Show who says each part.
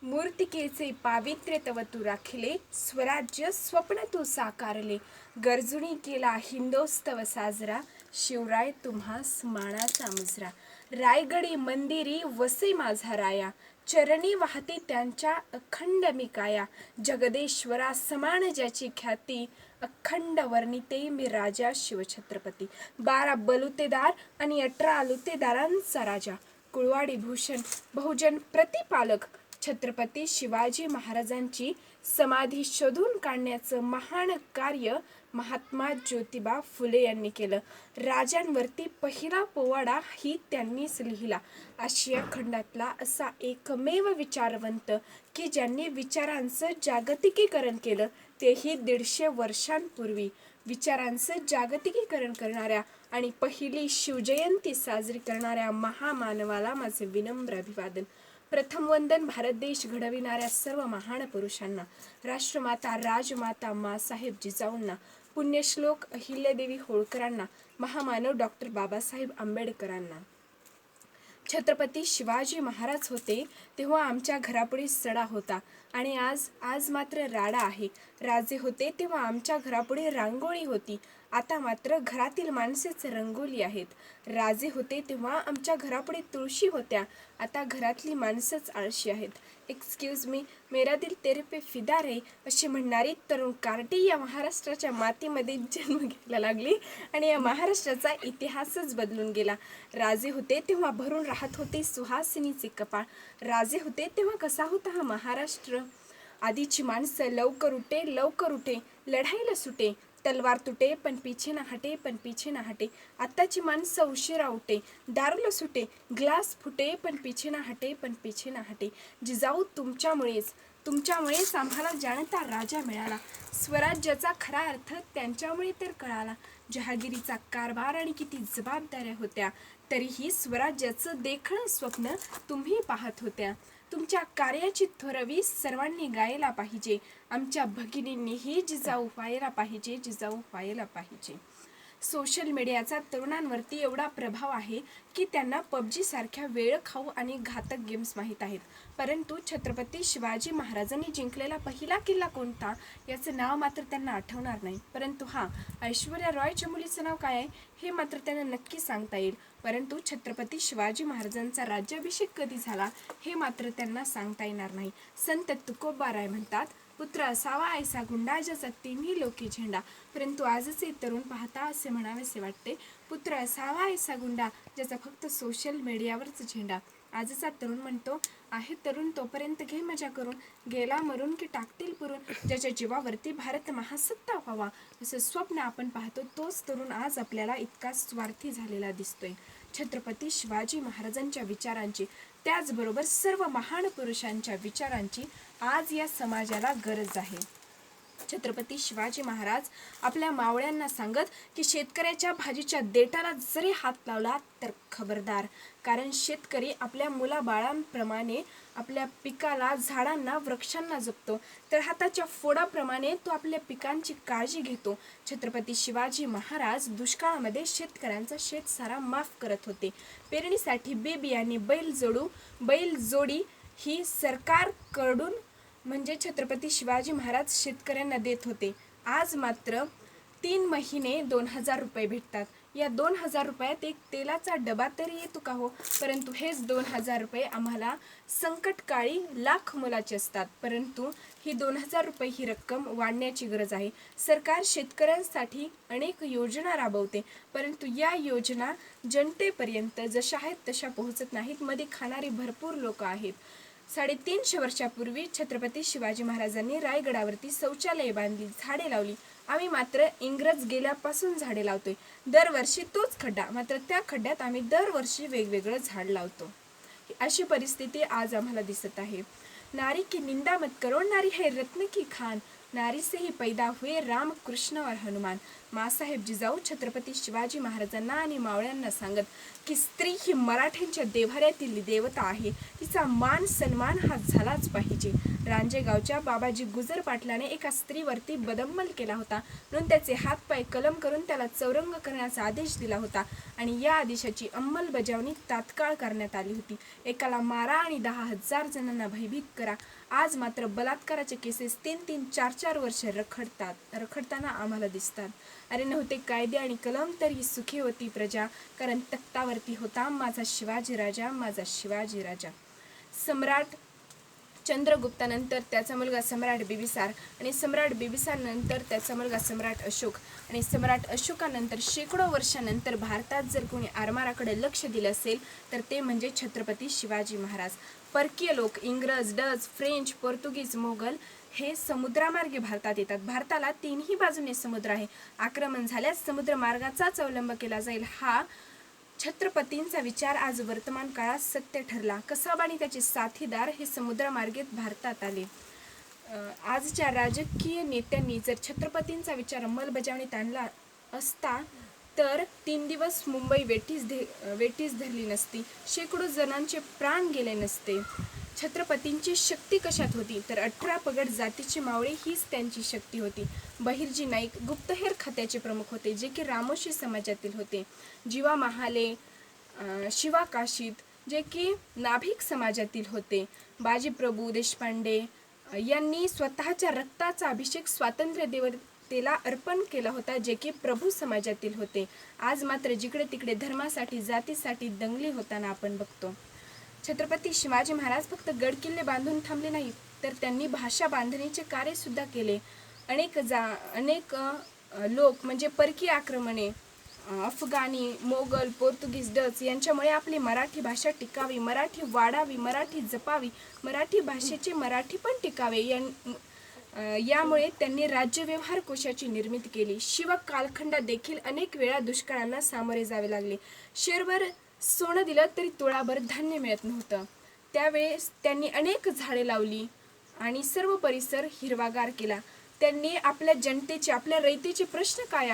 Speaker 1: मूर्तिकेचे पावित्र्य तव तू राखिले, स्वराज्य स्वप्न तू साकारले. गरजुनी केला हिंदोत्सव साजरा, शिवराय तुम्हास मानाचा मुजरा. रायगडी मंदिरी वसे माझा राया, चरणी वाहते त्यांच्या अखंड मी काया. जगदेश्वरा समान ज्याची ख्याती, अखंड वर्णिते मी राजा शिवछत्रपती. 12 बलुतेदार आणि 18 लुतेदारांचा राजा, कुळवाडी भूषण बहुजन प्रतिपालक छत्रपती शिवाजी महाराजांची समाधी शोधून काढण्याचं महान कार्य महात्मा ज्योतिबा फुले यांनी केलं. राजांवरती पहिला पोवाडा ही त्यांनीच लिहिला. आशिया खंडातला असा एकमेव विचारवंत की ज्यांनी विचारांचं जागतिकीकरण केलं, तेही 150 वर्षांपूर्वी. विचारांचं जागतिकीकरण करणाऱ्या आणि पहिली शिवजयंती साजरी करणाऱ्या महामानवाला माझे विनम्र अभिवादन. प्रथम वंदन भारत देश घडविणाऱ्या सर्व महान पुरुषांना, राष्ट्रमाता राजमाता माँसाहेब जिजाऊंना, पुण्यश्लोक अहिल्यादेवी होळकरांना, महामानव डॉक्टर बाबासाहेब आंबेडकरांना. छत्रपती शिवाजी महाराज होते तेव्हा आमच्या घरापुढे सडा होता आणि आज मात्र राडा आहे. राजे होते तेव्हा आमच्या घरापुढे रांगोळी होती, आता मात्र घरातील माणसेच रंगोली आहेत. राजे होते तेव्हा आमच्या घरापुढे तुळशी होत्या, आता घरातली माणसंच आळशी आहेत. एक्सक्यूज मी, मेरा दिल तेरे पे फिदा रे अशी म्हणणारी तरुण कार्टी या महाराष्ट्राच्या मातीमध्ये जन्म घ्यायला लागली आणि या महाराष्ट्राचा इतिहासच बदलून गेला. राजे होते तेव्हा भरून राहत होते सुहासिनीचे कपाळ. राजे होते तेव्हा कसा होता हा महाराष्ट्र. आधीची माणसं लवकर उठे लढाईला सुटे, तलवार तुटे पण पीछे ना हटे. आत्ताची माणसं उशिरा उठे, दारूला सुटे, ग्लास फुटे पण पीछे ना हटे. जिजाऊ तुमच्यामुळेच आम्हाला जाणता राजा मिळाला. स्वराज्याचा खरा अर्थ त्यांच्यामुळे तर कळाला. जहागिरीचा कारभार आणि किती जबाबदाऱ्या होत्या, तरीही स्वराज्याचं देखणं स्वप्न तुम्ही पाहत होत्या. तुमच्या कार्याची थोरवी सर्वांनी गायला पाहिजे. आमच्या भगिनींनीही जिजाऊ व्हायला पाहिजे. सोशल मीडियाचा तरुणांवरती एवढा प्रभाव आहे की त्यांना पबजी सारख्या वेळखाऊ आणि घातक गेम्स माहीत आहेत, परंतु छत्रपती शिवाजी महाराजांनी जिंकलेला पहिला किल्ला कोणता याचं नाव मात्र त्यांना आठवणार नाही. परंतु ऐश्वर्या रॉयच्या मुलीचं नाव काय आहे हे मात्र त्यांना नक्की सांगता येईल. परंतु छत्रपती शिवाजी महाराजांचा राज्याभिषेक कधी झाला हे मात्र त्यांना सांगता येणार नाही. संत तुकोबाराय म्हणतात, पुत्र असावा ऐसा गुंडा ज्याचा तिन्ही लोकी झेंडा. परंतु आजचे तरुण पाहता असे म्हणावेसे वाटते, पुत्र असावा ऐसा गुंडा ज्याचा फक्त सोशल मीडियावरच झेंडा. आजचा तरुण म्हणतो, आहे तरुण तोपर्यंत घे मजा करून, गेला मरून की टाकतील पुरून, ज्याच्या जीवावरती भारत महासत्ता व्हावा असं स्वप्न आपण पाहतो. तोच तरुण आज आपल्याला इतका स्वार्थी झालेला दिसतोय. छत्रपती शिवाजी महाराजांच्या विचारांची, त्याचबरोबर सर्व महान पुरुषांच्या विचारांची आज या समाजाला गरज आहे. छत्रपती शिवाजी महाराज आपल्या मावळ्यांना सांगत की शेतकऱ्याच्या भाजीच्या देठाला जरी हात लावला तर खबरदार, कारण शेतकरी आपल्या मुलाबाळांप्रमाणे आपल्या पिकाला, झाडांना, वृक्षांना जपतो, तर हाताच्या फोडाप्रमाणे तो आपल्या पिकांची काळजी घेतो. छत्रपती शिवाजी महाराज दुष्काळामध्ये शेतकऱ्यांचा शेतसारा माफ करत होते. पेरणीसाठी बियाणे बैलजोडी ही सरकारकडून म्हणजे छत्रपती शिवाजी महाराज शेतकऱ्यांना देत होते. आज मात्र 3 महिने 2000 रुपये भेटतात. या 2000 रुपयात एक तेलाचा डबा तरी येतो का हो? परंतु हेच 2000 रुपये आम्हाला संकटकाळी लाख मोलाचे असतात. परंतु ही 2000 रुपये ही रक्कम वाढण्याची गरज आहे. सरकार शेतकऱ्यांसाठी अनेक योजना राबवते, परंतु या योजना जनतेपर्यंत जशा आहेत तशा पोहोचत नाहीत. मध्ये खाणारी भरपूर लोक आहेत. 350 वर्षापूर्वी छत्रपती शिवाजी महाराजांनी रायगडावरती शौचालय बांधली, झाडे लावली. आम्ही मात्र इंग्रज गेल्यापासून झाडे लावतोय. दरवर्षी तोच खड्डा, मात्र त्या खड्ड्यात आम्ही दरवर्षी वेगवेगळं झाड लावतो. अशी परिस्थिती आज आम्हाला दिसत आहे. नारी की निंदा मत करो, नारी है रत्न की खान. नारी से ही पैदा हुए राम कृष्ण और हनुमान. मासाहेब जिजाऊ छत्रपती शिवाजी महाराजांना आणि मावळ्यांना सांगत की स्त्री ही मराठ्यांच्या देव्हाऱ्यातील देवता आहे, तिचा मान सन्मान हा झालाच पाहिजे. रांजेगावच्या बाबाजी गुजर पाटलाने एका स्त्रीवरती बदंमल केला होता, म्हणून त्याचे हातपाय कलम करून त्याला चौरंग करण्याचा आदेश दिला होता आणि या आदेशाची अंमलबजावणी तात्काळ करण्यात आली होती. एकाला मारा आणि 10,000 जणांना भयभीत करा. आज मात्र बलात्काराचे केसेस 3-3, 4-4 वर्ष रखडताना आम्हाला दिसतात. अरे नव्हते कायदे आणि कलम तरी सुखी होती प्रजा, कारण तख्तावरती होता माझा शिवाजी राजा, माझा शिवाजी राजा. सम्राट चंद्रगुप्तानंतर त्याचा मुलगा सम्राट बिंबिसार आणि सम्राट बिंबिसारनंतर त्याचा मुलगा सम्राट अशोक आणि सम्राट अशोकानंतर शेकडो वर्षानंतर भारतात जर कोणी आरमाराकडे लक्ष दिलं असेल तर ते म्हणजे छत्रपती शिवाजी महाराज. परकीय लोक इंग्रज, डच, फ्रेंच, पोर्तुगीज, मोगल हे समुद्रामार्गे भारतात येतात. भारताला 3ही बाजूने समुद्र आहे. आक्रमण झाल्यास समुद्र मार्गाचाच अवलंब केला जाईल हा छत्रपतींचा विचार आज वर्तमान काळात सत्य ठरला. कसाब आणि त्याचे साथीदार हे समुद्रमार्गेत भारतात आले. आजच्या राजकीय नेत्यांनी जर छत्रपतींचा विचार अंमलबजावणीत आणला असता तर 3 दिवस मुंबई वेठीस धरली नसती, शेकडो जणांचे प्राण गेले नसते. छत्रपतींची शक्ती कशात होती तर 18 पगड जातीची मावळे हीच त्यांची शक्ती होती. बहिर्जी नाईक गुप्तहेर खात्याचे प्रमुख होते, जे की रामोशी समाजातील होते. जीवा महाले, शिवा काशीत जे की नाभिक समाजातील होते. बाजीप्रभू देशपांडे यांनी स्वतःच्या रक्ताचा अभिषेक स्वातंत्र्य देवतेला अर्पण केला होता, जे की प्रभू समाजातील होते. आज मात्र जिकडे तिकडे धर्मासाठी जातीसाठी दंगली होताना आपण बघतो. छत्रपती शिवाजी महाराज फक्त गडकिल्ले बांधून थांबले नाही तर त्यांनी भाषा बांधणीचे कार्य सुद्धा केले. अनेक लोक म्हणजे परकीय आक्रमणे, अफगाणी, मोगल, पोर्तुगीज, डच यांच्यामुळे आपली मराठी भाषा टिकावी, मराठी वाढावी, मराठी जपावी, मराठी भाषेचे मराठी पण टिकावे यामुळे त्यांनी राज्य व्यवहार कोशाची निर्मिती केली. शिव कालखंडात देखील अनेक वेळा दुष्काळांना सामोरे जावे लागले. शेरभर सोनं दिलं तरी तोळाभर धान्य मिळत नव्हतं. त्यावेळेस त्यांनी अनेक झाडे लावली आणि सर्व परिसर हिरवागार केला. त्यांनी आपल्या जनतेचे, आपल्या रयतेचे प्रश्न काय